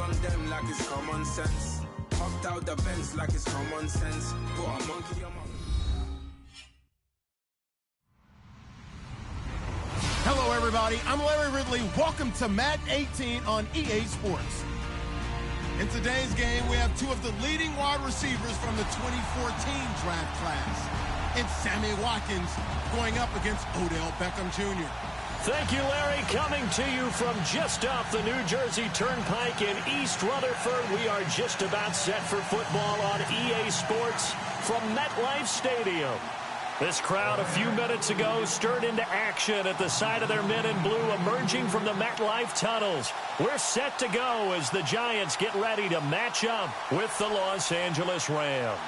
from them like it's common sense. Hopped out the Benz like it's common sense. Put a monkey on my... Hello, everybody. I'm Larry Ridley. Welcome to Madden 18 on EA Sports. In today's game, we have two of the leading wide receivers from the 2014 draft class. It's Sammy Watkins going up against Odell Beckham Jr. Thank you, Larry. Coming to you from just off the New Jersey Turnpike in East Rutherford. We are just about set for football on EA Sports from MetLife Stadium. This crowd a few minutes ago stirred into action at the side of their men in blue emerging from the MetLife tunnels. We're set to go as the Giants get ready to match up with the Los Angeles Rams.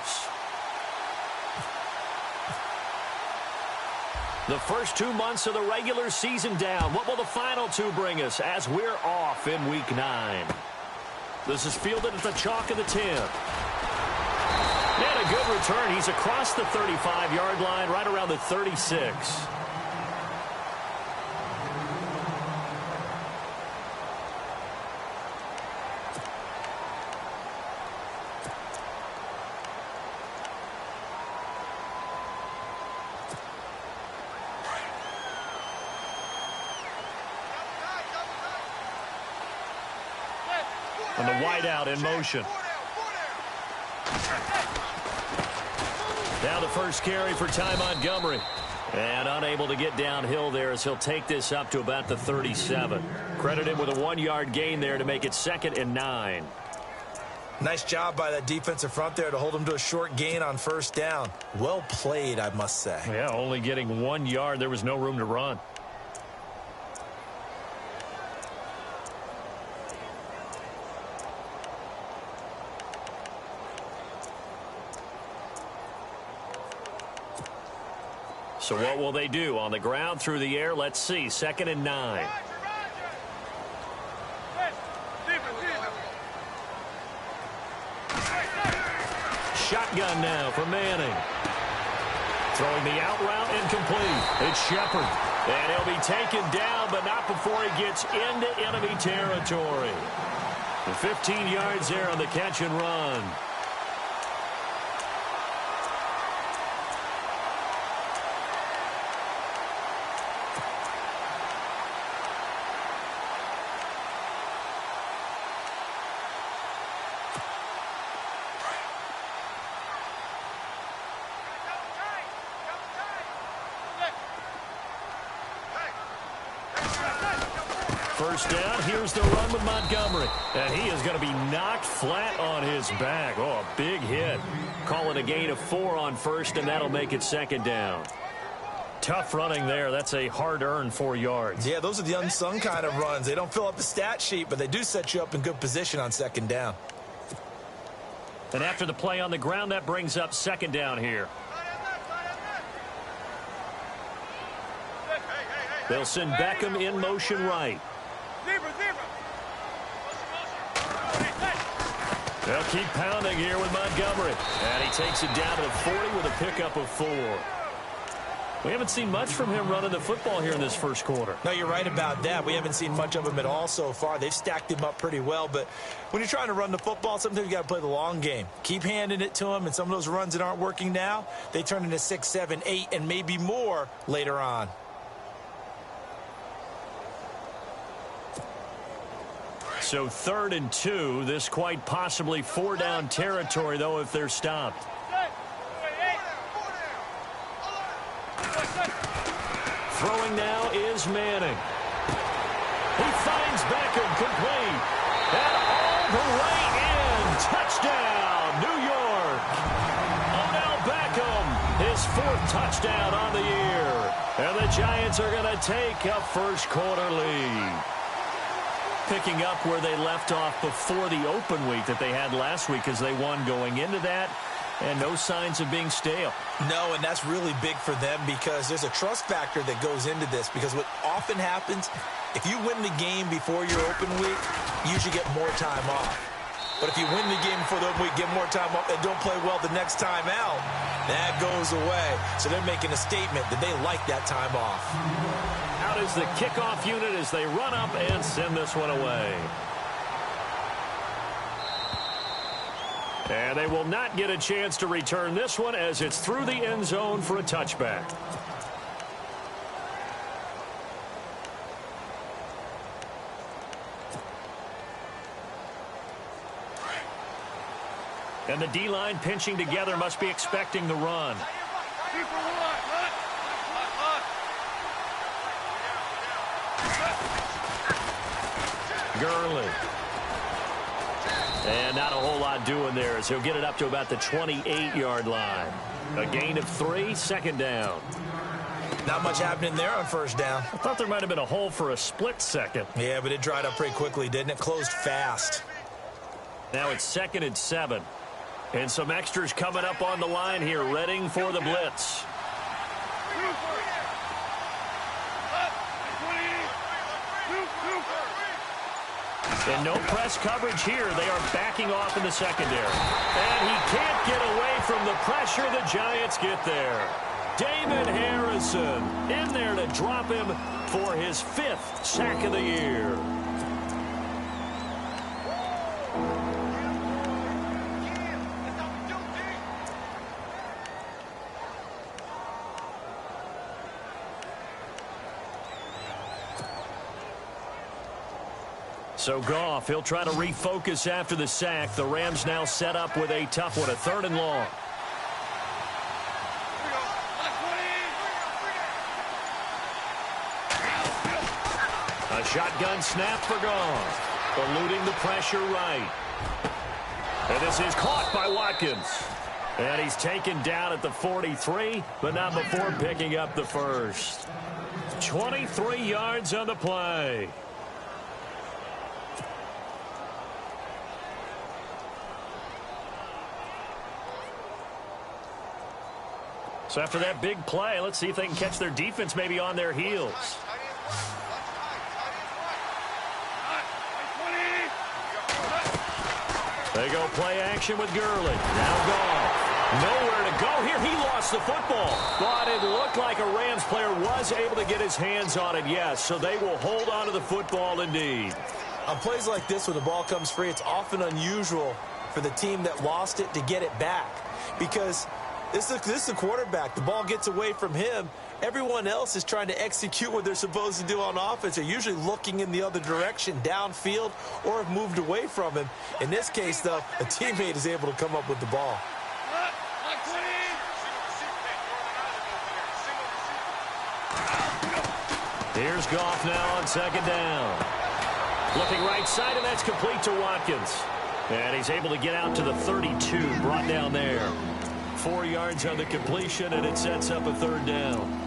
The first 2 months of the regular season down. What will the final two bring us as we're off in Week 9? This is fielded at the chalk of the 10. And a good return. He's across the 35-yard line, right around the 36. And the wideout in motion. Now the first carry for Ty Montgomery. And unable to get downhill there as he'll take this up to about the 37. Credit him with a 1-yard gain there to make it 2nd and 9. Nice job by that defensive front there to hold him to a short gain on first down. Well played, I must say. Yeah, only getting 1 yard. There was no room to run. So what will they do? On the ground, through the air? Let's see. 2nd and 9. Shotgun now for Manning. Throwing the out route incomplete. It's Shepard. And he'll be taken down, but not before he gets into enemy territory. The 15 yards there on the catch and run. First down, here's the run with Montgomery. And he is going to be knocked flat on his back. Oh, a big hit. Call it a gain of 4 on first, and that'll make it 2nd down. Tough running there. That's a hard-earned 4 yards. Yeah, those are the unsung kind of runs. They don't fill up the stat sheet, but they do set you up in good position on 2nd down. And after the play on the ground, that brings up 2nd down here. They'll send Beckham in motion right. They'll keep pounding here with Montgomery. And he takes it down to the 40 with a pickup of 4. We haven't seen much from him running the football here in this first quarter. No, you're right about that. We haven't seen much of him at all so far. They've stacked him up pretty well. But when you're trying to run the football, sometimes you got to play the long game. Keep handing it to him. And some of those runs that aren't working now, they turn into 6, 7, 8, and maybe more later on. So 3rd and 2. This quite possibly 4-down territory, though, if they're stopped. Throwing now is Manning. He finds Beckham complete. And all the way in. Touchdown, New York. Odell Beckham, his 4th touchdown on the year. And the Giants are going to take a first quarter lead. Picking up where they left off before the open week that they had last week as they won going into that. And no signs of being stale. No, and that's really big for them because there's a trust factor that goes into this. Because what often happens, if you win the game before your open week, you usually get more time off. But if you win the game before the open week, get more time off, and don't play well the next time out, that goes away. So they're making a statement that they like that time off. Out is the kickoff unit as they run up and send this one away. And they will not get a chance to return this one as it's through the end zone for a touchback. And the D-line pinching together must be expecting the run. Gurley. And not a whole lot doing there as he'll get it up to about the 28-yard line. A gain of 3, second down. Not much happening there on first down. I thought there might have been a hole for a split second. Yeah, but it dried up pretty quickly, didn't it? Closed fast. Now it's 2nd and 7. And some extras coming up on the line here, readying for the blitz. And no press coverage here. They are backing off in the secondary. And he can't get away from the pressure. The Giants get there. Damon Harrison in there to drop him for his 5th sack of the year. So Goff, he'll try to refocus after the sack. The Rams now set up with a tough one, a 3rd and long. A shotgun snap for Goff, eluding the pressure right. And this is caught by Watkins. And he's taken down at the 43, but not before picking up the first. 23 yards on the play. So after that big play, let's see if they can catch their defense maybe on their heels. They go play action with Gurley. Now Goff. Nowhere to go here. He lost the football. But it looked like a Rams player was able to get his hands on it, yes. So they will hold on to the football indeed. On plays like this when the ball comes free, it's often unusual for the team that lost it to get it back. Because this is the quarterback. The ball gets away from him. Everyone else is trying to execute what they're supposed to do on offense. They're usually looking in the other direction, downfield, or have moved away from him. In this case, though, a teammate is able to come up with the ball. Here's Goff now on 2nd down. Looking right side, and that's complete to Watkins. And he's able to get out to the 32, brought down there. 4 yards on the completion, and it sets up a 3rd down.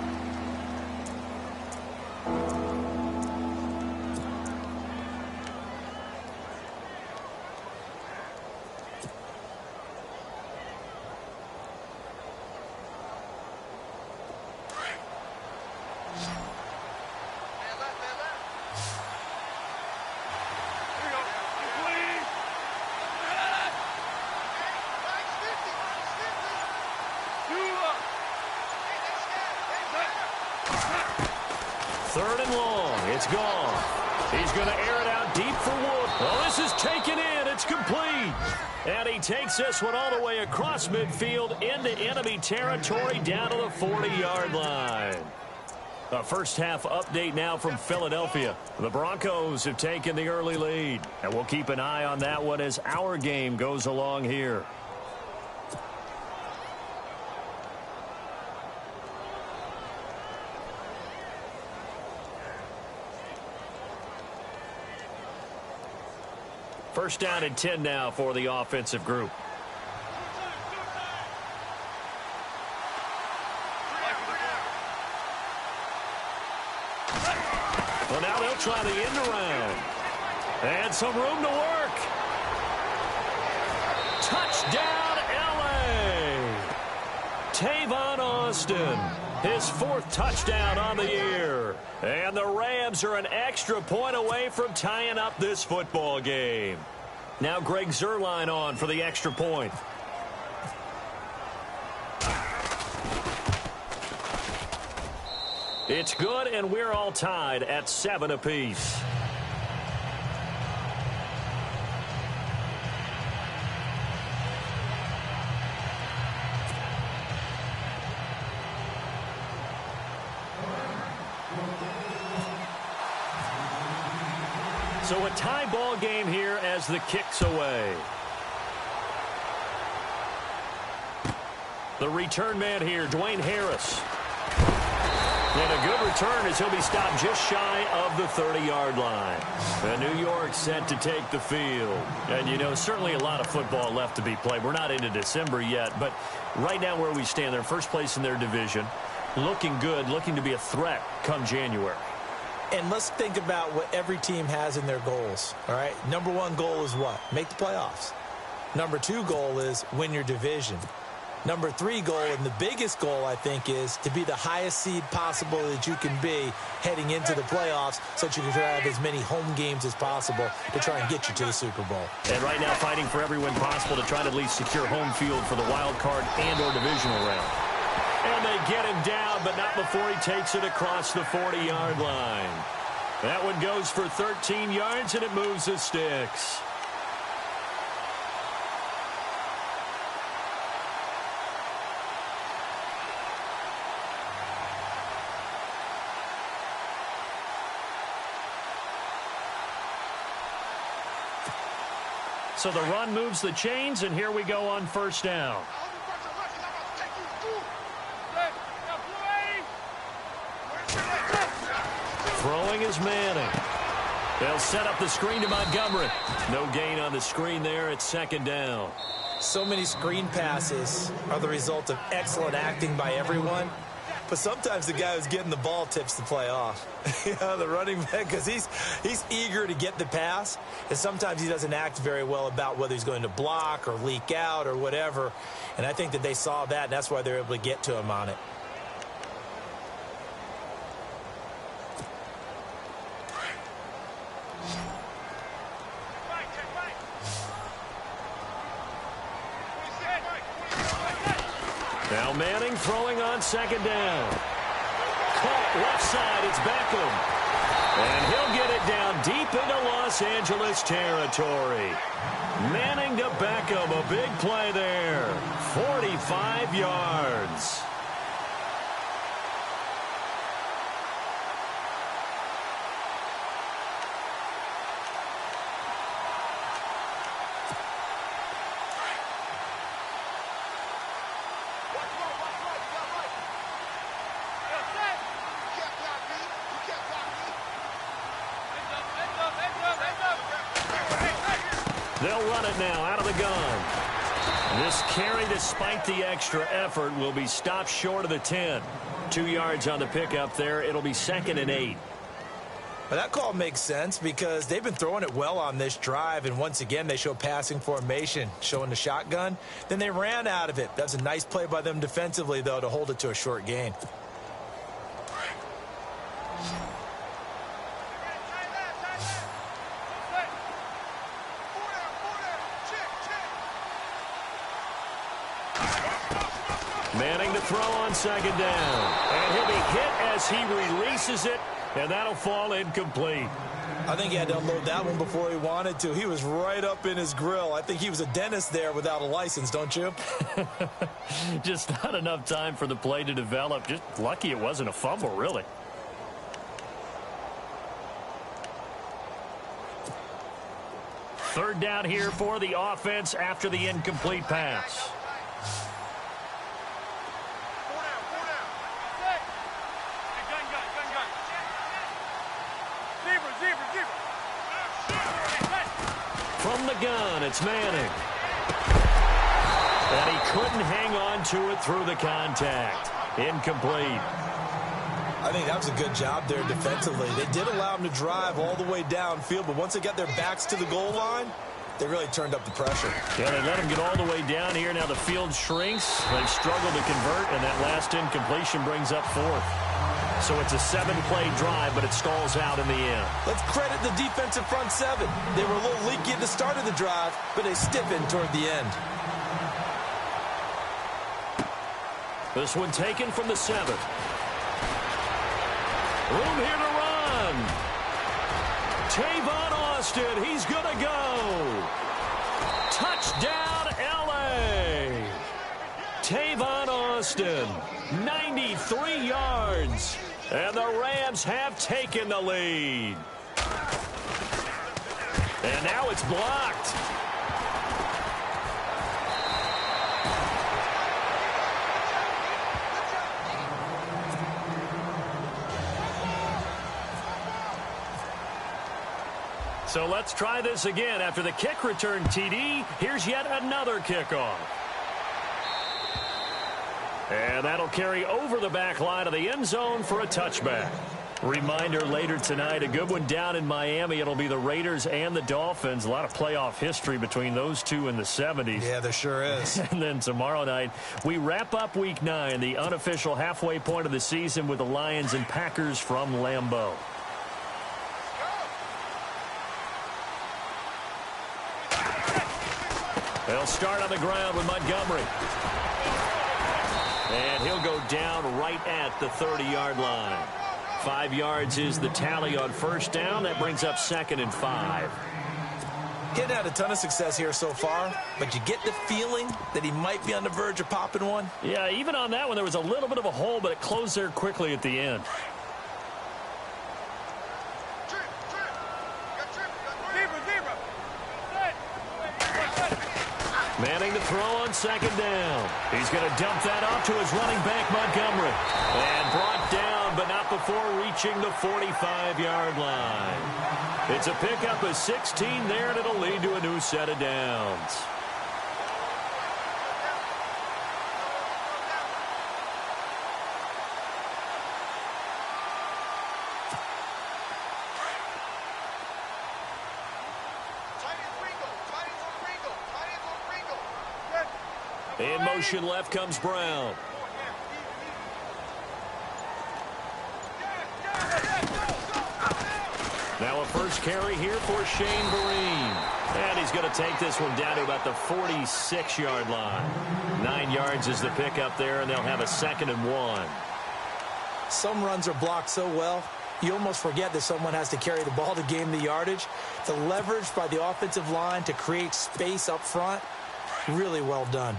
Third and long. It's gone. He's going to air it out deep for Wood. Well, this is taken in. It's complete. And he takes this one all the way across midfield into enemy territory down to the 40-yard line. A first-half update now from Philadelphia. The Broncos have taken the early lead. And we'll keep an eye on that one as our game goes along here. First down and 10 now for the offensive group. Well, now they'll try the end around. And some room to work. Touchdown, L.A. Tavon Austin. His 4th touchdown on the year. And the Rams are an extra point away from tying up this football game. Now Greg Zuerlein on for the extra point. It's good, and we're all tied at 7 apiece. So a tie ball game here as the kick's away. The return man here, Dwayne Harris. And a good return as he'll be stopped just shy of the 30-yard line. And New York set to take the field. And, you know, certainly a lot of football left to be played. We're not into December yet, but right now where we stand, they're first place in their division. Looking good, looking to be a threat come January. And let's think about what every team has in their goals, all right? Number one goal is what? Make the playoffs. Number two goal is win your division. Number three goal, and the biggest goal, I think, is to be the highest seed possible that you can be heading into the playoffs so that you can try to have as many home games as possible to try and get you to the Super Bowl. And right now fighting for every win possible to try to at least secure home field for the wild card and or divisional round. And they get him down, but not before he takes it across the 40-yard line. That one goes for 13 yards, and it moves the sticks. So the run moves the chains, and here we go on first down. Throwing is Manning. They'll set up the screen to Montgomery. No gain on the screen there. It's second down. So many screen passes are the result of excellent acting by everyone. But sometimes the guy who's getting the ball tips the play off. The running back, because he's eager to get the pass, and sometimes he doesn't act very well about whether he's going to block or leak out or whatever. And I think that they saw that, and that's why they're able to get to him on it. Now Manning throwing on second down. Caught left side, it's Beckham. And he'll get it down deep into Los Angeles territory. Manning to Beckham, a big play there. 45 yards. They'll run it now out of the gun. This carry, despite the extra effort, will be stopped short of the 10. 2 yards on the pickup there. It'll be 2nd and 8. Well, that call makes sense because they've been throwing it well on this drive, and once again they show passing formation, showing the shotgun. Then they ran out of it. That's a nice play by them defensively, though, to hold it to a short gain. Manning to throw on second down. And he'll be hit as he releases it, and that'll fall incomplete. I think he had to unload that one before he wanted to. He was right up in his grill. I think he was a dentist there without a license, don't you? Just not enough time for the play to develop. Just lucky it wasn't a fumble, really. Third down here for the offense after the incomplete pass. From the gun, it's Manning. And he couldn't hang on to it through the contact. Incomplete. I think that was a good job there defensively. They did allow him to drive all the way downfield, but once they got their backs to the goal line, they really turned up the pressure. Yeah, they let him get all the way down here. Now the field shrinks. They've struggled to convert, and that last incompletion brings up 4th. So it's a 7-play drive, but it stalls out in the end. Let's credit the defensive front 7. They were a little leaky at the start of the drive, but they stiffened toward the end. This one taken from the 7. Room here to run. Tavon Austin, he's going to go. Touchdown, L.A. Tavon Austin, 93 yards. And the Rams have taken the lead. And now it's blocked. So let's try this again. After the kick return TD, here's yet another kickoff. And that'll carry over the back line of the end zone for a touchback. Reminder later tonight, a good one down in Miami. It'll be the Raiders and the Dolphins. A lot of playoff history between those two in the 70s. Yeah, there sure is. And then tomorrow night, we wrap up Week 9, the unofficial halfway point of the season with the Lions and Packers from Lambeau. They'll start on the ground with Montgomery. And he'll go down right at the 30-yard line. 5 yards is the tally on first down. That brings up 2nd and 5. He hadn't had a ton of success here so far, but you get the feeling that he might be on the verge of popping one. Yeah, even on that one, there was a little bit of a hole, but it closed there quickly at the end. Manning to throw on 2nd down. He's going to dump that off to his running back, Montgomery. And brought down, but not before reaching the 45-yard line. It's a pickup of 16 there, and it'll lead to a new set of downs. In motion left comes Brown. Now a first carry here for Shane Vereen. And he's going to take this one down to about the 46-yard line. 9 yards is the pickup there, and they'll have a 2nd and 1. Some runs are blocked so well, you almost forget that someone has to carry the ball to gain the yardage. The leverage by the offensive line to create space up front, really well done.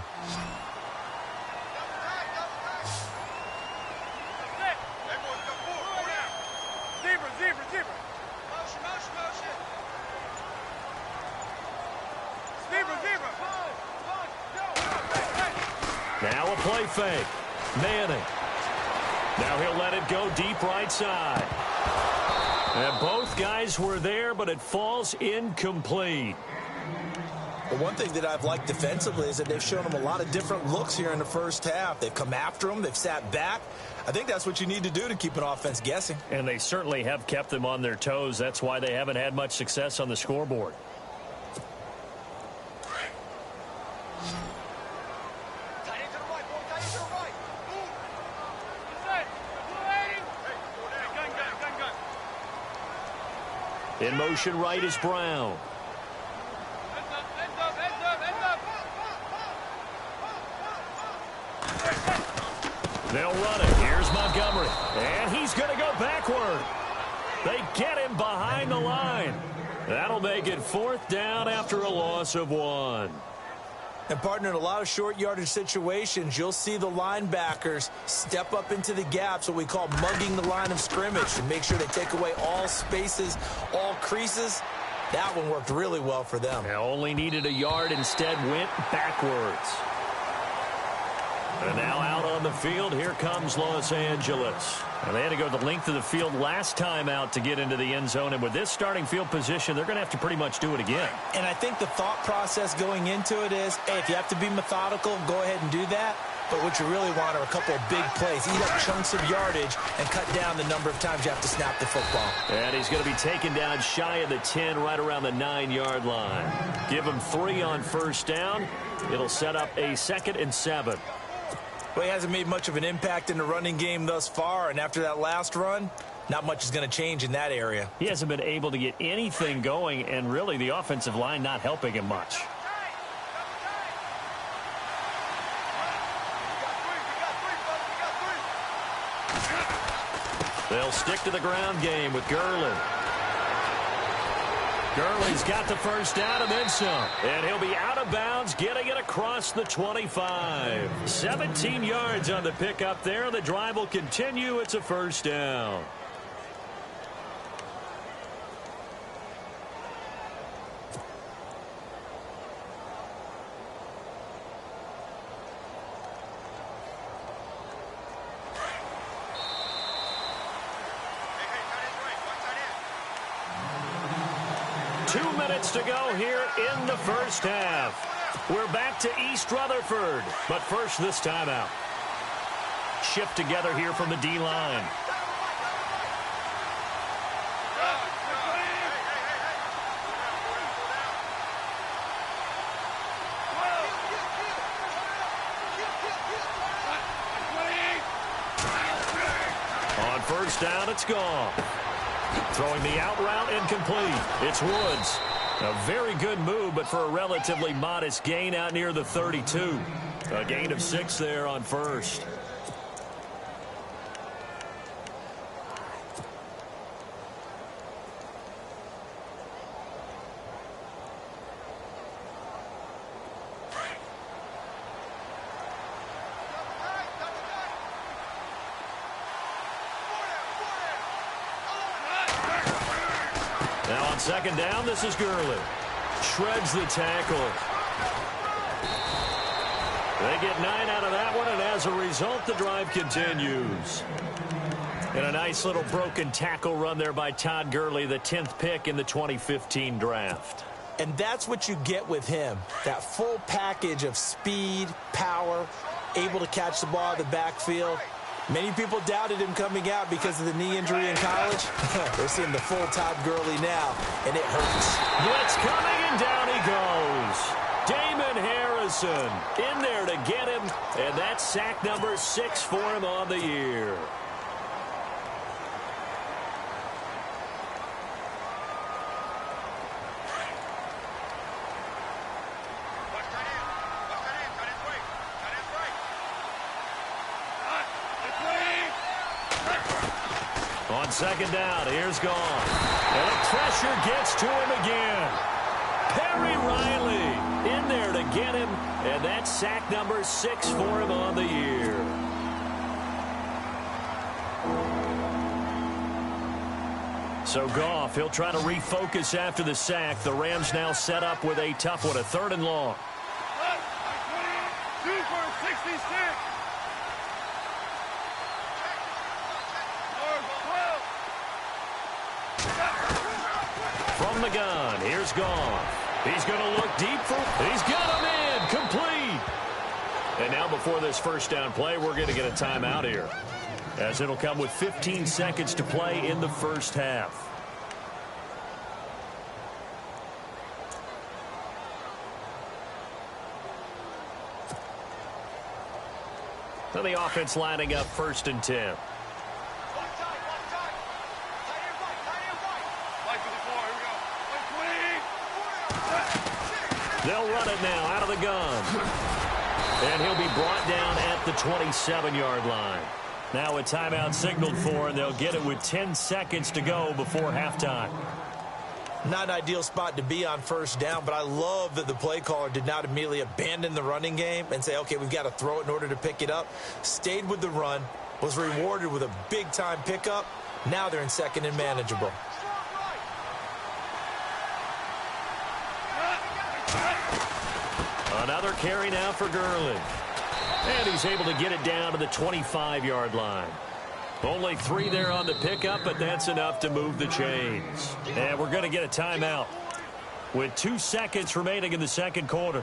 Now a play fake. Manning. Now he'll let it go deep right side. And both guys were there, but it falls incomplete. But one thing that I've liked defensively is that they've shown him a lot of different looks here in the first half. They've come after him. They've sat back. I think that's what you need to do to keep an offense guessing. And they certainly have kept them on their toes. That's why they haven't had much success on the scoreboard. In motion right is Brown. They'll run it. Here's Montgomery. And he's going to go backward. They get him behind the line. That'll make it 4th down after a loss of 1. And, partner, in a lot of short yardage situations, you'll see the linebackers step up into the gaps, what we call mugging the line of scrimmage, to make sure they take away all spaces, all creases. That one worked really well for them. They only needed a yard, instead went backwards. And now out on the field, here comes Los Angeles. And they had to go the length of the field last time out to get into the end zone. And with this starting field position, they're going to have to pretty much do it again. And I think the thought process going into it is, hey, if you have to be methodical, go ahead and do that. But what you really want are a couple of big plays. Eat up chunks of yardage and cut down the number of times you have to snap the football. And he's going to be taken down shy of the 10, right around the 9-yard line. Give him 3 on first down. It'll set up a 2nd and 7. Well, he hasn't made much of an impact in the running game thus far, and after that last run, not much is going to change in that area. He hasn't been able to get anything going, and really the offensive line not helping him much. They'll stick to the ground game with Gurley. Gurley's got the first down and then some. And he'll be out of bounds, getting it across the 25. 17 yards on the pickup there. The drive will continue. It's a first down. 2 minutes to go here in the first half. We're back to East Rutherford, but first this timeout. Shift together here from the D-line. On first down, it's gone. Throwing the out route incomplete. It's Woods. A very good move, but for a relatively modest gain out near the 32. A gain of 6 there on first. Now on second down, this is Gurley. Shreds the tackle. They get 9 out of that one, and as a result, the drive continues. And a nice little broken tackle run there by Todd Gurley, the 10th pick in the 2015 draft. And that's what you get with him. That full package of speed, power, able to catch the ball in the backfield. Many people doubted him coming out because of the knee injury in college. They're seeing the full Todd Gurley now, and it hurts. Blitz coming, and down he goes. Damon Harrison in there to get him, and that's sack number 6 for him on the year. On second down, here's gone. And the pressure gets to him again. Perry Riley in there to get him, and that's sack number 6 for him on the year. So Goff, he'll try to refocus after the sack. The Rams now set up with a tough one, a 3rd and long. 2 for 66. From the gun, here's Goff. He's going to look deep for... He's got him in, complete. And now before this first down play, we're going to get a timeout here, as it'll come with 15 seconds to play in the first half. So the offense lining up 1st and 10. They'll run it now out of the gun. And he'll be brought down at the 27-yard line. Now a timeout signaled for, and they'll get it with 10 seconds to go before halftime. Not an ideal spot to be on first down, but I love that the play caller did not immediately abandon the running game and say, okay, we've got to throw it in order to pick it up. Stayed with the run, was rewarded with a big-time pickup. Now they're in 2nd and manageable. Another carry now for Gurley. And he's able to get it down to the 25-yard line. Only 3 there on the pickup, but that's enough to move the chains. And we're going to get a timeout with 2 seconds remaining in the second quarter.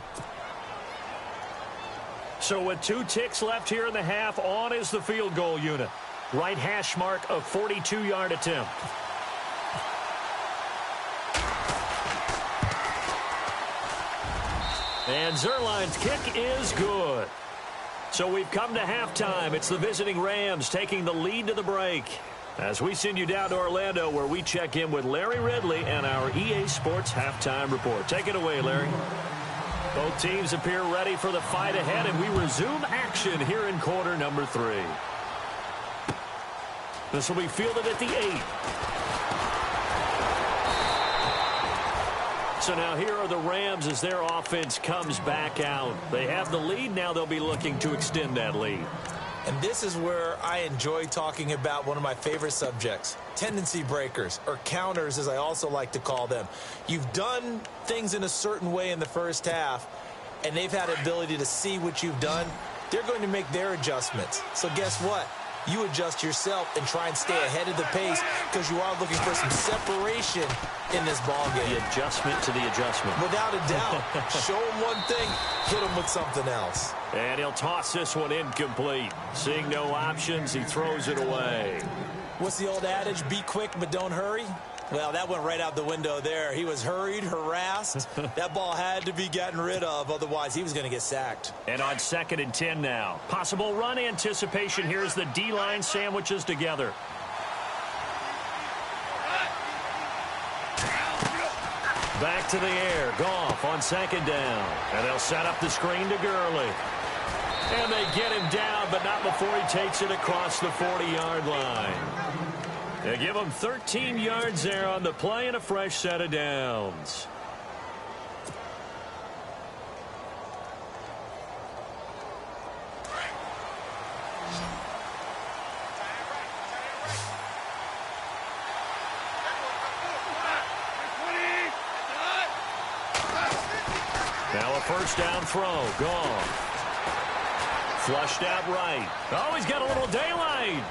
So with 2 ticks left here in the half, on is the field goal unit. Right hash mark, a 42-yard attempt. And Zuerlein's kick is good. So we've come to halftime. It's the visiting Rams taking the lead to the break, as we send you down to Orlando, where we check in with Larry Ridley and our EA Sports Halftime Report. Take it away, Larry. Both teams appear ready for the fight ahead, and we resume action here in quarter number 3. This will be fielded at the 8. So now here are the Rams as their offense comes back out. They have the lead. Now they'll be looking to extend that lead. And this is where I enjoy talking about one of my favorite subjects, tendency breakers, or counters as I also like to call them. You've done things in a certain way in the first half, and they've had the ability to see what you've done. They're going to make their adjustments. So guess what? you adjust yourself and try and stay ahead of the pace because you are looking for some separation in this ball game. The adjustment to the adjustment. Without a doubt. Show him one thing, hit him with something else. And he'll toss this one incomplete. Seeing no options, he throws it away. What's the old adage? Be quick, but don't hurry. Well, that went right out the window there. He was hurried, harassed. That ball had to be gotten rid of, otherwise he was going to get sacked. And on 2nd and 10 now. Possible run anticipation. Here's the D-line sandwiches together. Back to the air. Goff on 2nd down. And they'll set up the screen to Gurley. And they get him down, but not before he takes it across the 40-yard line. They give him 13 yards there on the play and a fresh set of downs. Now a first down throw. Goff. Flushed out right. Oh, he's got a little daylight.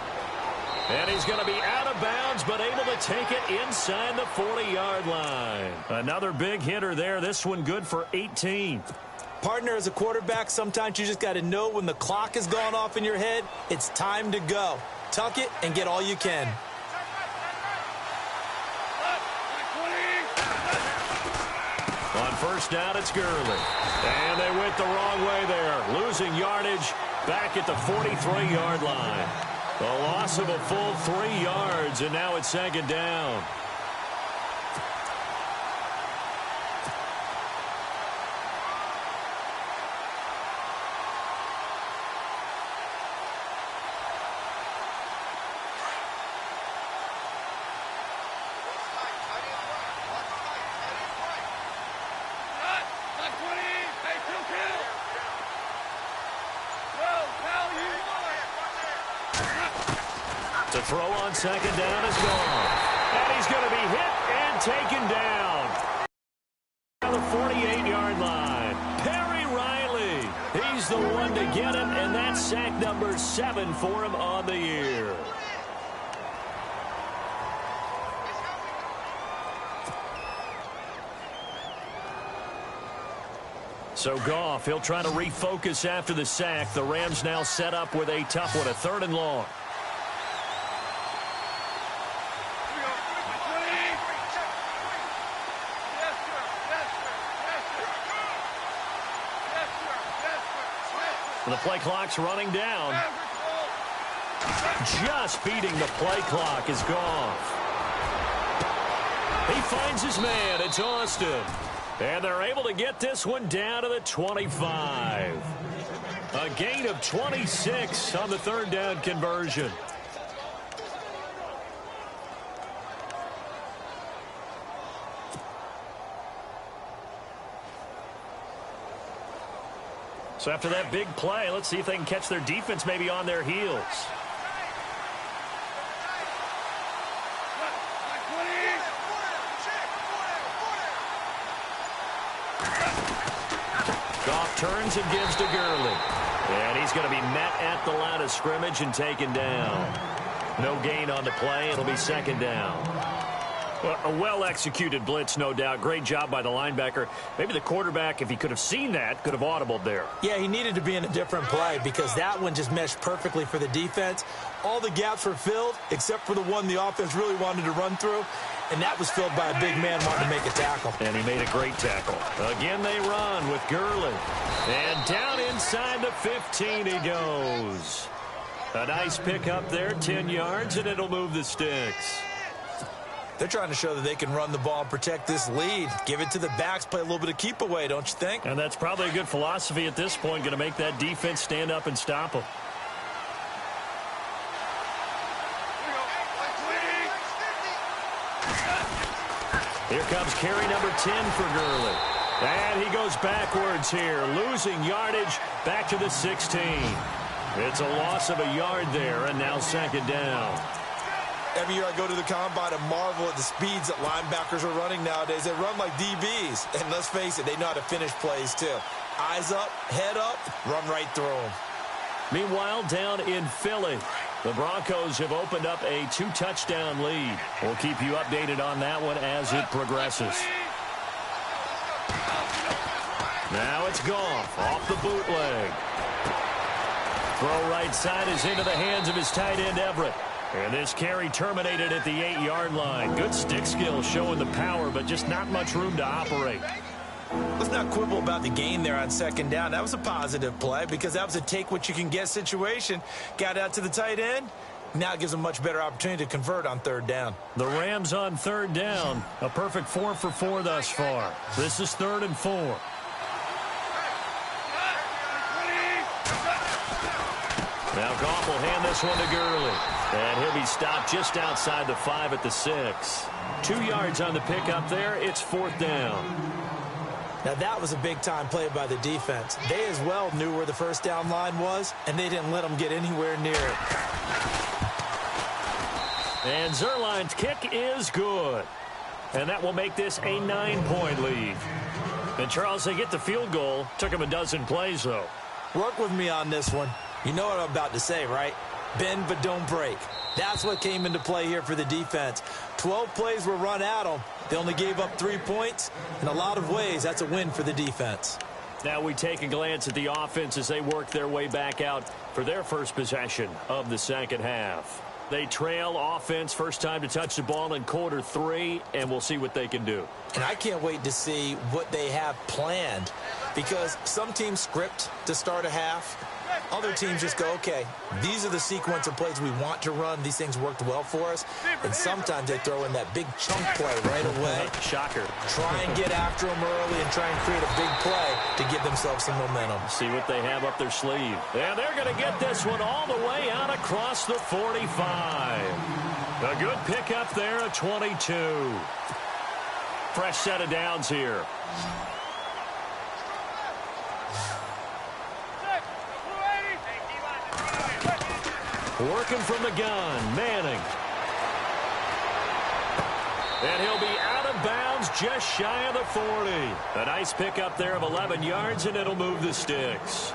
And he's going to be out of bounds, but able to take it inside the 40-yard line. Another big hitter there. This one good for 18. Partner, as a quarterback, sometimes you just got to know when the clock has gone off in your head, it's time to go. Tuck it and get all you can. On first down, it's Gurley. And they went the wrong way there. Losing yardage back at the 43-yard line. The loss of a full 3 yards, and now it's 2nd down. The throw on 2nd down is gone. And he's going to be hit and taken down. On the 48-yard line. Perry Riley. He's the one to get it, and that's sack number 7 for him on the year. So Goff, he'll try to refocus after the sack. The Rams now set up with a tough one, a 3rd and long. The play clock's running down. Just beating the play clock is Goff. He finds his man. It's Austin. And they're able to get this one down to the 25. A gain of 26 on the 3rd down conversion. So after that big play, let's see if they can catch their defense maybe on their heels. Goff turns and gives to Gurley. And he's going to be met at the line of scrimmage and taken down. No gain on the play. It'll be 2nd down. Well, a well-executed blitz, no doubt. Great job by the linebacker. Maybe the quarterback, if he could have seen that, could have audibled there. Yeah, he needed to be in a different play because that one just meshed perfectly for the defense. All the gaps were filled except for the one the offense really wanted to run through, and that was filled by a big man wanting to make a tackle. And he made a great tackle. Again, they run with Gurley. And down inside the 15 he goes. A nice pick up there, 10 yards, and it'll move the sticks. They're trying to show that they can run the ball and protect this lead. Give it to the backs, play a little bit of keep away, don't you think? And that's probably a good philosophy at this point, going to make that defense stand up and stop them. Here comes carry number 10 for Gurley. And he goes backwards here, losing yardage back to the 16. It's a loss of a yard there, and now 2nd down. Every year I go to the combine and marvel at the speeds that linebackers are running nowadays. They run like DBs. And let's face it, they know how to finish plays too. Eyes up, head up, run right through them. Meanwhile, down in Philly, The Broncos have opened up a 2-touchdown lead. We'll keep you updated on that one as it progresses. Now it's Goff off the bootleg. Throw right side is into the hands of his tight end, Everett. And this carry terminated at the 8-yard line. Good stick skill showing the power, but just not much room to operate. Let's not quibble about the gain there on second down. That was a positive play because that was a take-what-you-can-get situation. Got out to the tight end. Now it gives them a much better opportunity to convert on third down. The Rams on third down. A perfect 4 for 4 thus far. This is 3rd and 4. Now Goff will hand this one to Gurley. And he'll be stopped just outside the 5 at the 6. 2 yards on the pickup there. It's 4th down. Now that was a big-time play by the defense. They as well knew where the first down line was, and they didn't let them get anywhere near it. And Zuerlein's kick is good. And that will make this a 9-point lead. And Charles, they get the field goal. Took them a dozen plays, though. Work with me on this one. You know what I'm about to say, right? Bend but don't break. That's what came into play here for the defense. 12 plays were run at them. They only gave up 3 points. In a lot of ways, that's a win for the defense. Now we take a glance at the offense as they work their way back out for their first possession of the second half. They trail offense first time to touch the ball in quarter 3, and we'll see what they can do. And I can't wait to see what they have planned because some teams script to start a half. Other teams just go, okay, these are the sequence of plays we want to run. These things worked well for us. And sometimes they throw in that big chunk play right away. Shocker. Try and get after them early and try and create a big play to give themselves some momentum. See what they have up their sleeve. And they're going to get this one all the way out across the 45. A good pickup there at 22. Fresh set of downs here. Working from the gun, Manning. And he'll be out of bounds just shy of the 40. A nice pickup there of 11 yards, and it'll move the sticks.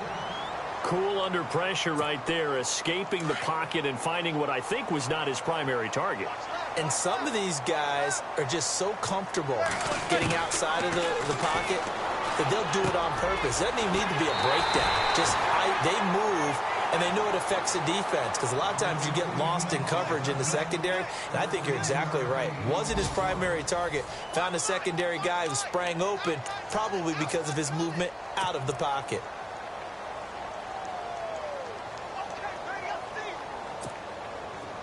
Cool under pressure right there, escaping the pocket and finding what I think was not his primary target. And some of these guys are just so comfortable getting outside of the pocket that they'll do it on purpose. It doesn't even need to be a breakdown. Just they move. And they know it affects the defense because a lot of times you get lost in coverage in the secondary. And I think you're exactly right. Wasn't his primary target. Found a secondary guy who sprang open probably because of his movement out of the pocket.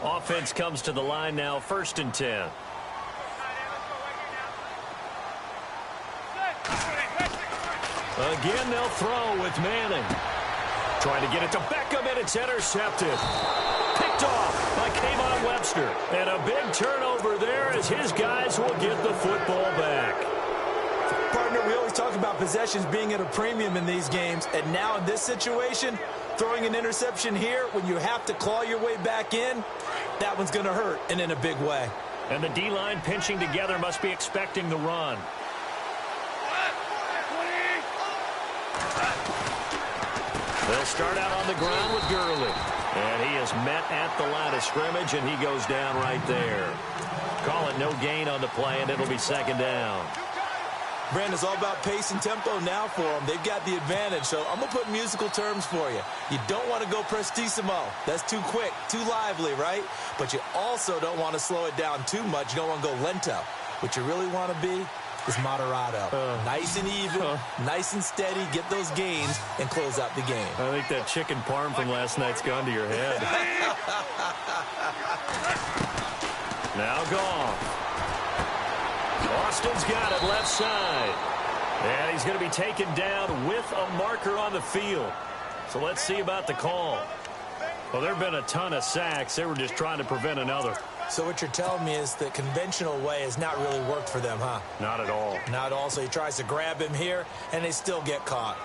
Offense comes to the line now, 1st and 10. Again, they'll throw with Manning. Trying to get it to Beckham, and it's intercepted. Picked off by K'Von Webster. And a big turnover there as his guys will get the football back. Partner, we always talk about possessions being at a premium in these games. And now in this situation, throwing an interception here when you have to claw your way back in, that one's going to hurt, and in a big way. And the D-line pinching together must be expecting the run. They'll start out on the ground with Gurley. And he is met at the line of scrimmage, and he goes down right there. Call it no gain on the play, and it'll be 2nd down. Brandon, it's all about pace and tempo now for them. They've got the advantage, so I'm going to put musical terms for you. You don't want to go prestissimo. That's too quick, too lively, right? But you also don't want to slow it down too much. You don't want to go lento. What you really want to be is moderato. Nice and even, nice and steady, get those gains, and close out the game. I think that chicken parm from last night's gone to your head. Now Goff. Austin's got it left side. And he's going to be taken down with a marker on the field. So let's see about the call. Well, there have been a ton of sacks. They were just trying to prevent another. So what you're telling me is the conventional way has not really worked for them, huh? Not at all. Not at all. So he tries to grab him here, and they still get caught.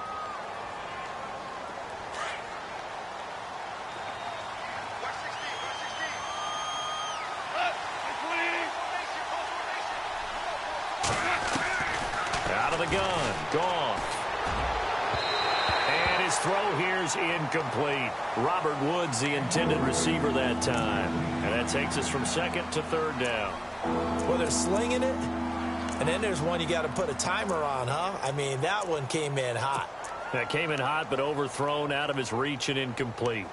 Out of the gun. Goff. And his throw here's incomplete. Robert Woods, the intended receiver that time. And that takes us from second to third down. Well, they're slinging it. And then there's one you got to put a timer on, huh? I mean, that one came in hot. That came in hot, but overthrown out of his reach and incomplete.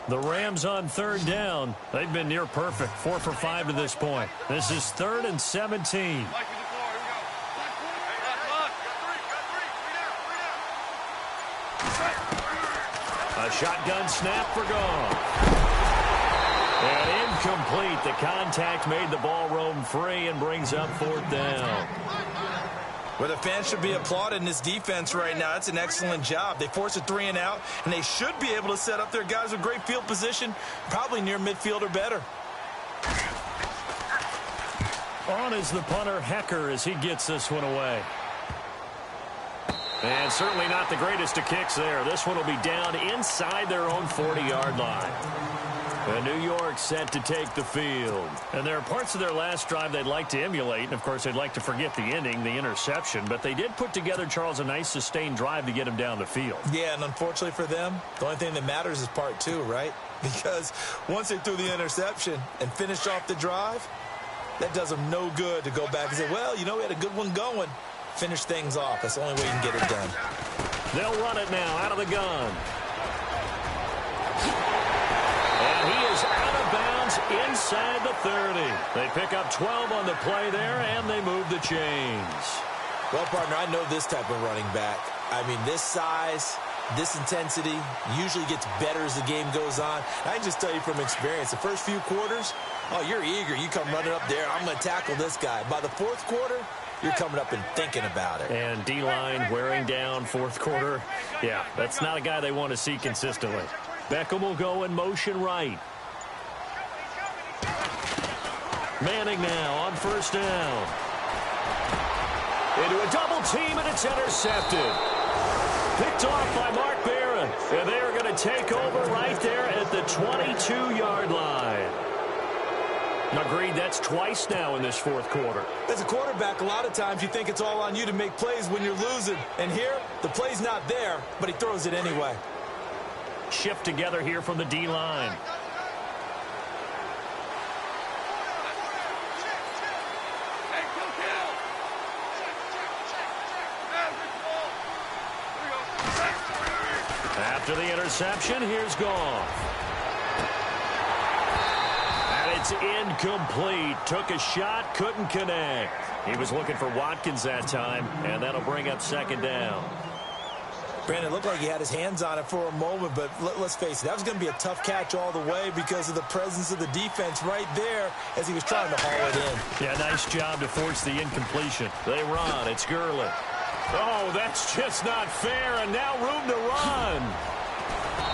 The Rams on third down. They've been near perfect. 4 for 5 to this point. This is 3rd and 17. A shotgun snap for Goff. And incomplete. The contact made the ball roam free and brings up 4th down. Well, the fans should be applauding this defense right now. It's an excellent job. They forced a 3 and out, and they should be able to set up their guys with great field position, probably near midfield or better. On is the punter, Hecker, as he gets this one away. And certainly not the greatest of kicks there. This one will be down inside their own 40-yard line. And New York set to take the field. And there are parts of their last drive they'd like to emulate. And, of course, they'd like to forget the ending, the interception. But they did put together, Charles, a nice sustained drive to get him down the field. Yeah, and unfortunately for them, the only thing that matters is part 2, right? Because once they threw the interception and finished off the drive, that does them no good to go back and say, well, you know, we had a good one going. Finish things off. That's the only way you can get it done. They'll run it now out of the gun. And he is out of bounds inside the 30. They pick up 12 on the play there, and they move the chains. Well, partner, I know this type of running back. I mean, this size, this intensity usually gets better as the game goes on. I can just tell you from experience, the first few quarters, oh, you're eager. You come running up there, I'm going to tackle this guy. By the 4th quarter, you're coming up and thinking about it. And D-line wearing down 4th quarter. Yeah, that's not a guy they want to see consistently. Beckham will go in motion right. Manning now on 1st down. Into a double team, and it's intercepted. Picked off by Mark Barron. And they are going to take over right there at the 22-yard line. Agreed, that's twice now in this 4th quarter. As a quarterback, a lot of times you think it's all on you to make plays when you're losing. And here, the play's not there, but he throws it anyway. Shift together here from the D-line. After the interception, here's Goff. It's incomplete. Took a shot, couldn't connect. He was looking for Watkins that time, and that'll bring up 2nd down. Brandon, it looked like he had his hands on it for a moment, but let's face it, that was going to be a tough catch all the way because of the presence of the defense right there as he was trying to haul it in. Yeah, nice job to force the incompletion. They run. It's Gurley. Oh, that's just not fair, and now room to run.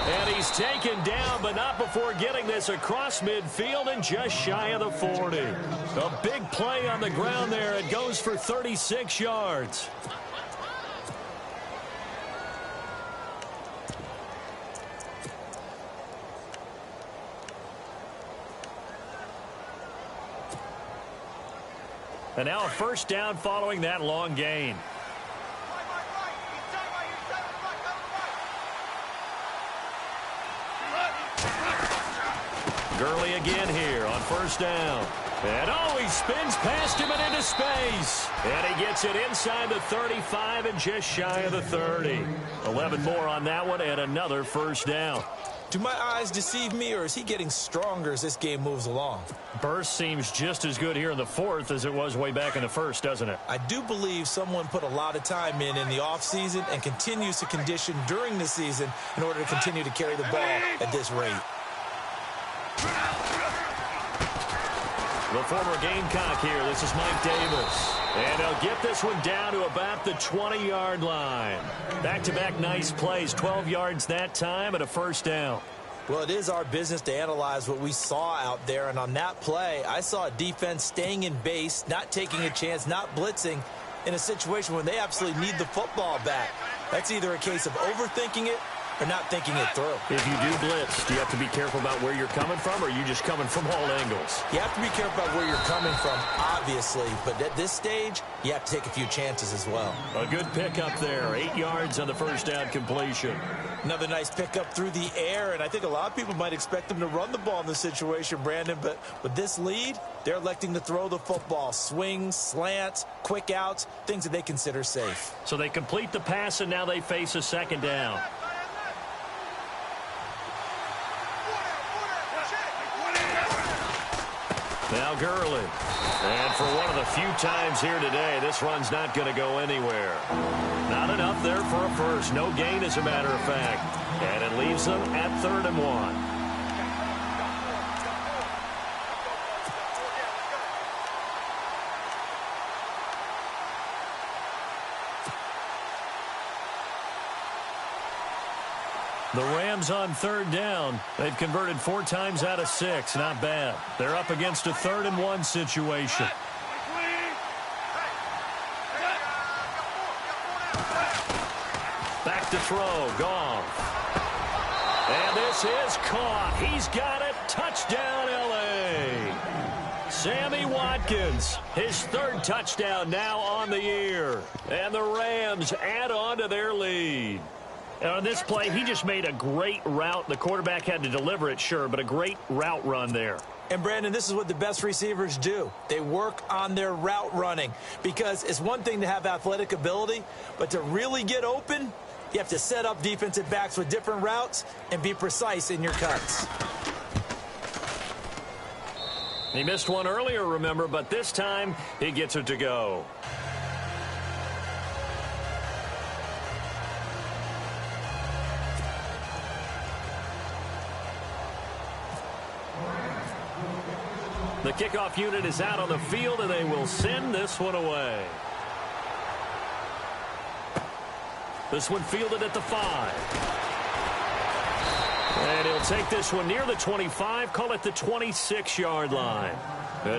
And he's taken down, but not before getting this across midfield and just shy of the 40. A big play on the ground there. It goes for 36 yards. And now a 1st down following that long gain. Gurley again here on 1st down. And oh, he spins past him and into space. And he gets it inside the 35 and just shy of the 30. 11 more on that one and another 1st down. Do my eyes deceive me, or is he getting stronger as this game moves along? Burst seems just as good here in the 4th as it was way back in the 1st, doesn't it? I do believe someone put a lot of time in the offseason and continues to condition during the season in order to continue to carry the ball at this rate. The former Gamecock here. This is Mike Davis. And he'll get this one down to about the 20-yard line. Back-to-back nice plays. 12 yards that time and a 1st down. Well, it is our business to analyze what we saw out there. And on that play, I saw a defense staying in base, not taking a chance, not blitzing in a situation where they absolutely need the football back. That's either a case of overthinking it are not thinking it through. If you do blitz, do you have to be careful about where you're coming from, or are you just coming from all angles? You have to be careful about where you're coming from, obviously, but at this stage, you have to take a few chances as well. A good pickup there, 8 yards on the first down completion. Another nice pickup through the air, and I think a lot of people might expect them to run the ball in this situation, Brandon, but with this lead, they're electing to throw the football. Swings, slants, quick outs, things that they consider safe. So they complete the pass, and now they face a second down. Now Gurley. And for one of the few times here today, this run's not going to go anywhere. Not enough there for a first. No gain, as a matter of fact. And it leaves them at 3rd and 1. The Rams on 3rd down. They've converted 4 times out of 6. Not bad. They're up against a 3rd and 1 situation. Back to throw. Goff. And this is caught. He's got it. Touchdown, L.A. Sammy Watkins, his 3rd touchdown now on the year. And the Rams add on to their lead. And on this play, he just made a great route. The quarterback had to deliver it, sure, but a great route run there. And, Brandon, this is what the best receivers do. They work on their route running because it's one thing to have athletic ability, but to really get open, you have to set up defensive backs with different routes and be precise in your cuts. He missed one earlier, remember, but this time he gets it to go. The kickoff unit is out on the field, and they will send this one away. This one fielded at the 5. And he'll take this one near the 25, call it the 26-yard line.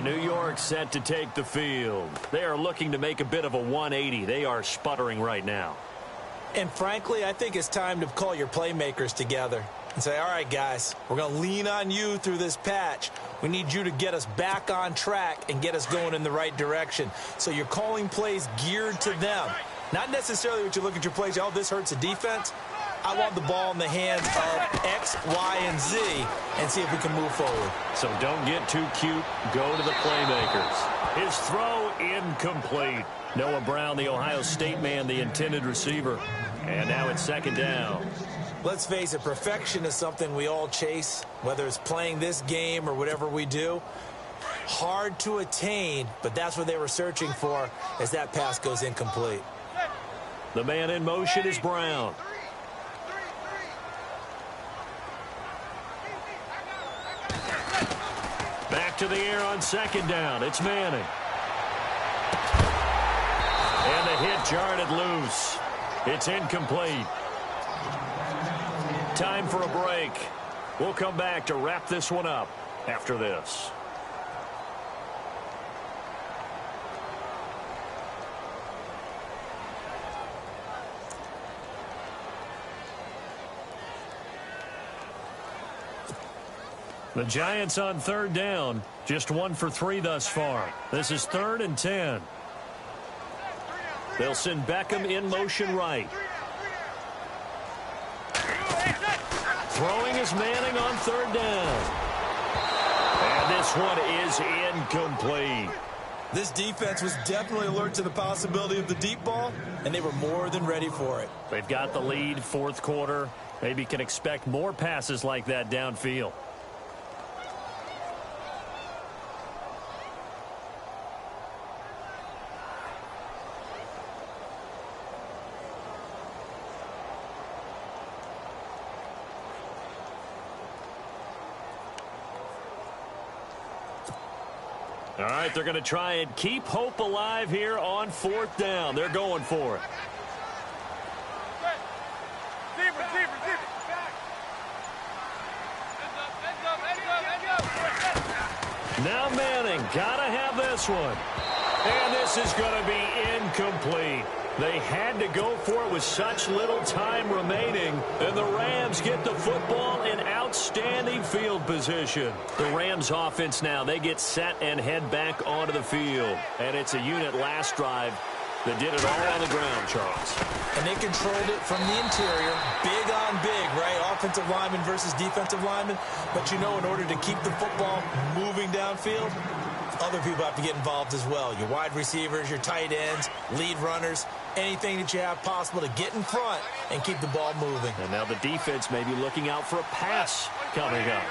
New York set to take the field. They are looking to make a bit of a 180. They are sputtering right now. And frankly, I think it's time to call your playmakers together and say, all right, guys, we're going to lean on you through this patch. We need you to get us back on track and get us going in the right direction. So you're calling plays geared to them. Not necessarily what you look at your plays, oh, this hurts the defense. I want the ball in the hands of X, Y, and Z and see if we can move forward. So don't get too cute. Go to the playmakers. His throw incomplete. Noah Brown, the Ohio State man, the intended receiver. And now it's 2nd down. Let's face it, perfection is something we all chase, whether it's playing this game or whatever we do. Hard to attain, but that's what they were searching for as that pass goes incomplete. The man in motion is Brown. Back to the air on 2nd down. It's Manning. And the hit jarred it loose. It's incomplete. Time for a break. We'll come back to wrap this one up after this. The Giants on 3rd down. Just 1 for 3 thus far. This is 3rd and 10. They'll send Beckham in motion right. Throwing is Manning on 3rd down. And this one is incomplete. This defense was definitely alert to the possibility of the deep ball, and they were more than ready for it. They've got the lead, 4th quarter. Maybe can expect more passes like that downfield. All right, they're going to try and keep hope alive here on 4th down. They're going for it. Now Manning, got to have this one. And this is going to be incomplete. They had to go for it with such little time remaining, and the Rams get the football in outstanding field position. The Rams offense now, they get set and head back onto the field. And it's a unit last drive that did it all on the ground, Charles. And they controlled it from the interior, big on big, right? Offensive lineman versus defensive lineman. But you know, in order to keep the football moving downfield, other people have to get involved as well. Your wide receivers, your tight ends, lead runners, anything that you have possible to get in front and keep the ball moving. And now the defense may be looking out for a pass coming up.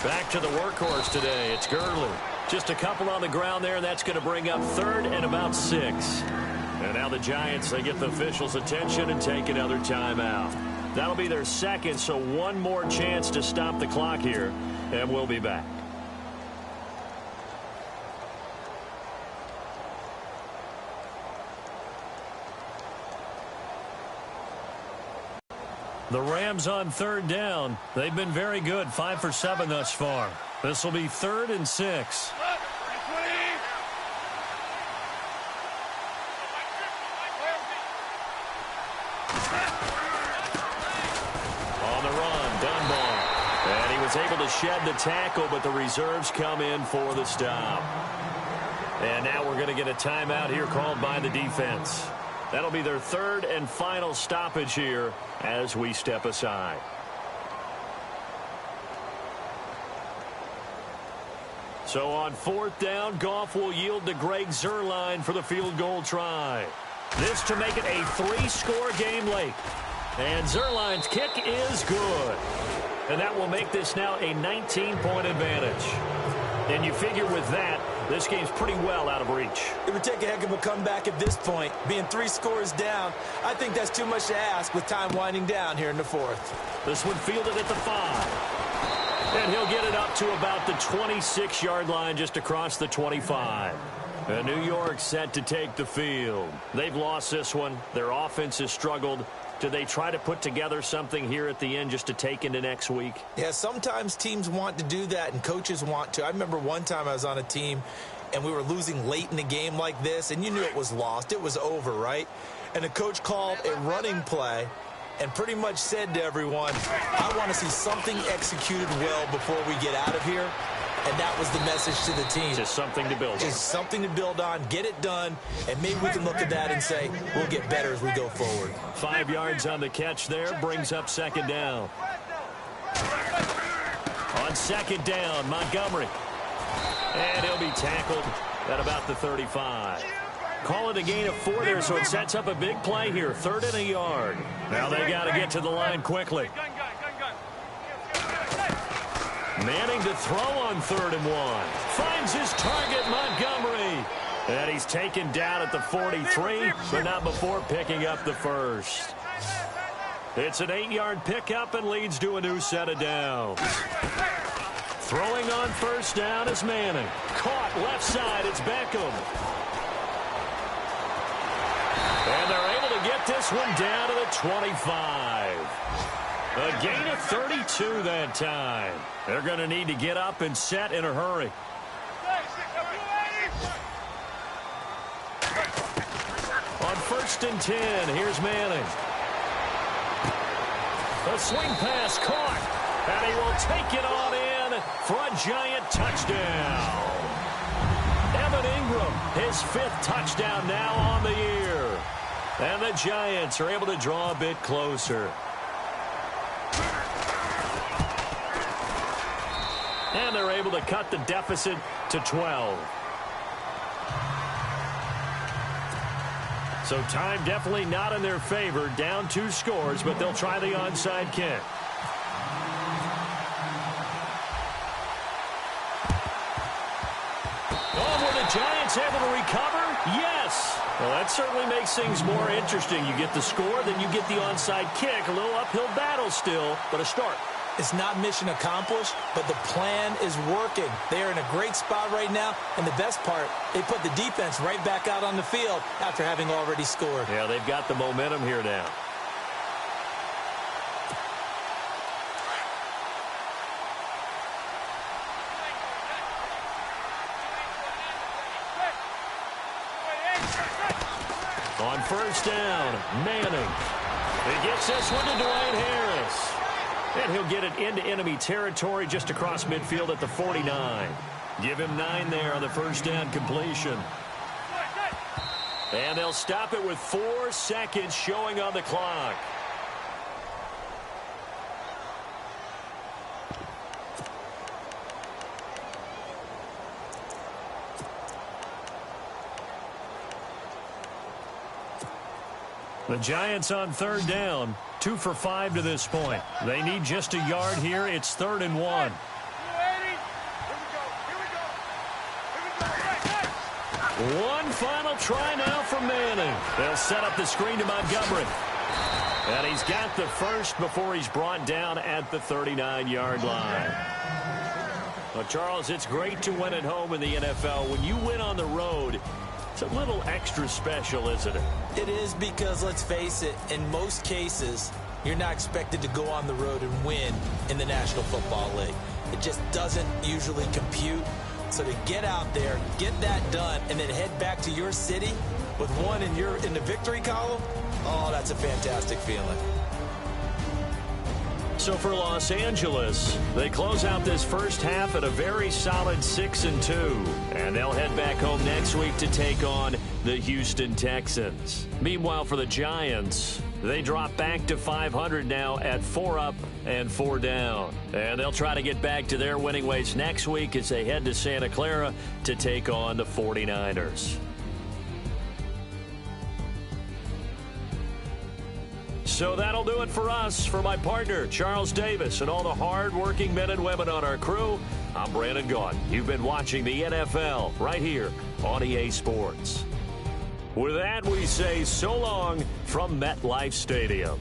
Back to the workhorse today. It's Gurley. Just a couple on the ground there, and that's going to bring up 3rd and about 6. And now the Giants, they get the officials' attention and take another timeout. That'll be their second, so one more chance to stop the clock here, and we'll be back. The Rams on 3rd down. They've been very good, 5 for 7 thus far. This will be 3rd and 6. Able to shed the tackle, but the reserves come in for the stop. And now we're going to get a timeout here called by the defense. That'll be their 3rd and final stoppage here as we step aside. So on 4th down, Goff will yield to Greg Zuerlein for the field goal try. This to make it a 3-score game late. And Zuerlein's kick is good. And that will make this now a 19-point advantage. And you figure with that, this game's pretty well out of reach. It would take a heck of a comeback at this point. Being 3 scores down, I think that's too much to ask with time winding down here in the 4th. This one fielded at the 5. And he'll get it up to about the 26-yard line just across the 25. And New York set to take the field. They've lost this one. Their offense has struggled. Do they try to put together something here at the end just to take into next week? Yeah, sometimes teams want to do that and coaches want to. I remember one time I was on a team and we were losing late in the game like this, and you knew it was lost. It was over, right? And the coach called a running play and pretty much said to everyone, I want to see something executed well before we get out of here. And that was the message to the team. Just something to build on. Just something to build on, get it done, and maybe we can look at that and say, we'll get better as we go forward. 5 yards on the catch there, brings up 2nd down. On 2nd down, Montgomery. And he'll be tackled at about the 35. Call it a gain of 4 there, so it sets up a big play here. 3rd and a yard. Now they got to get to the line quickly. Manning to throw on 3rd and 1. Finds his target, Montgomery. And he's taken down at the 43, but not before picking up the first. It's an 8-yard pickup and leads to a new set of downs. Throwing on 1st down is Manning. Caught left side, it's Beckham. And they're able to get this one down to the 25. A gain of 32 that time. They're going to need to get up and set in a hurry. On 1st and 10, here's Manning. A swing pass caught, and he will take it on in for a giant touchdown. Evan Ingram, his 5th touchdown now on the year. And the Giants are able to draw a bit closer. And they're able to cut the deficit to 12. So time definitely not in their favor. Down 2 scores, but they'll try the onside kick. Oh, were the Giants able to recover? Yes. Well, that certainly makes things more interesting. You get the score, then you get the onside kick. A little uphill battle still, but a start. It's not mission accomplished, but the plan is working. They are in a great spot right now, and the best part, they put the defense right back out on the field after having already scored. Yeah, they've got the momentum here now. On first down, Manning. He gets this one to Dwayne Harris. And he'll get it into enemy territory just across midfield at the 49. Give him 9 there on the first down completion. And they'll stop it with 4 seconds showing on the clock. The Giants on third down, 2 for 5 to this point. They need just a yard here. It's 3rd and 1. One final try now from Manning. They'll set up the screen to Montgomery. And he's got the first before he's brought down at the 39-yard line. Well, Charles, it's great to win at home in the NFL. When you win on the road, it's a little extra special, isn't it? It is, because, let's face it, in most cases, you're not expected to go on the road and win in the National Football League. It just doesn't usually compute. So to get out there, get that done, and then head back to your city with one in the victory column, oh, that's a fantastic feeling. So for Los Angeles, they close out this first half at a very solid 6-2. And they'll head back home next week to take on the Houston Texans. Meanwhile, for the Giants, they drop back to 500 now at 4 up and 4 down. And they'll try to get back to their winning ways next week as they head to Santa Clara to take on the 49ers. So that'll do it for us. For my partner, Charles Davis, and all the hard-working men and women on our crew, I'm Brandon Gaudin. You've been watching the NFL right here on EA Sports. With that, we say so long from MetLife Stadium.